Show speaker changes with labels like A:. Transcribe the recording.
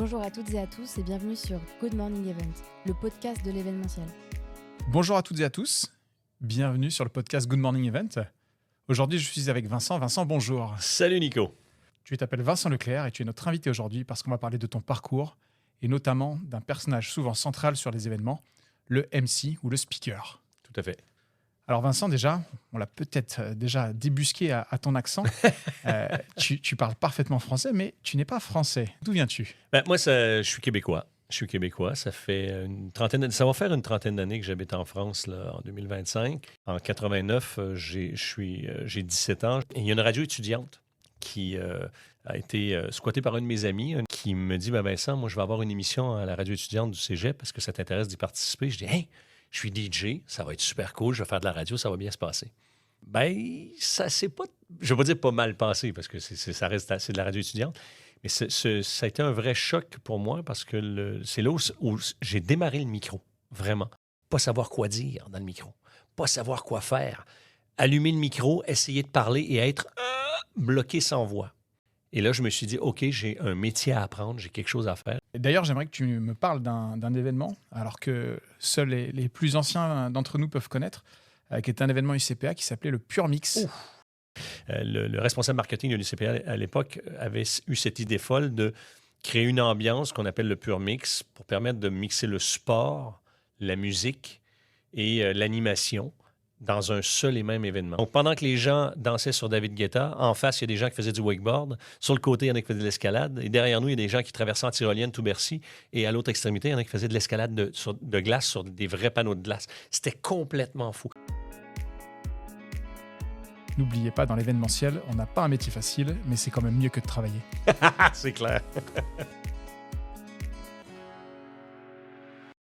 A: Bonjour à toutes et à tous et bienvenue sur Good Morning Event, le podcast de l'événementiel.
B: Bonjour à toutes et à tous, bienvenue sur le podcast Good Morning Event. Aujourd'hui, je suis avec Vincent. Vincent, bonjour.
C: Salut Nico.
B: Tu t'appelles Vincent Leclerc et tu es notre invité aujourd'hui parce qu'on va parler de ton parcours et notamment d'un personnage souvent central sur les événements, le MC ou le speaker.
C: Tout à fait.
B: Alors Vincent, déjà, on l'a peut-être déjà débusqué à ton accent. Tu parles parfaitement français, mais tu n'es pas français. D'où viens-tu ?
C: Moi, je suis québécois. Ça fait ça va faire une trentaine d'années que j'habite en France là, en 2025. En 89, j'ai 17 ans. Et il y a une radio étudiante qui a été squattée par un de mes amis qui me dit Vincent, moi, je vais avoir une émission à la radio étudiante du Cégep. Est-ce que ça t'intéresse d'y participer? Je dis Hey, je suis DJ, ça va être super cool, je vais faire de la radio, ça va bien se passer. Ça s'est pas, je vais pas dire pas mal passé parce que c'est de la radio étudiante. Mais ça a été un vrai choc pour moi parce que c'est là où j'ai démarré le micro, vraiment. Pas savoir quoi dire dans le micro, pas savoir quoi faire. Allumer le micro, essayer de parler et être bloqué sans voix. Et là, je me suis dit, OK, j'ai un métier à apprendre, j'ai quelque chose à faire.
B: D'ailleurs, j'aimerais que tu me parles d'un événement, alors que seuls les plus anciens d'entre nous peuvent connaître, qui est un événement UCPA qui s'appelait le Pure Mix.
C: Le responsable marketing de l'UCPA à l'époque avait eu cette idée folle de créer une ambiance qu'on appelle le Pure Mix pour permettre de mixer le sport, la musique et l'animation dans un seul et même événement. Donc, pendant que les gens dansaient sur David Guetta, en face, il y a des gens qui faisaient du wakeboard. Sur le côté, il y en a qui faisaient de l'escalade. Et derrière nous, il y a des gens qui traversaient en tyrolienne tout Bercy. Et à l'autre extrémité, il y en a qui faisaient de l'escalade de glace sur des vrais panneaux de glace. C'était complètement fou.
B: N'oubliez pas, dans l'événementiel, on n'a pas un métier facile, mais c'est quand même mieux que de travailler.
C: C'est clair.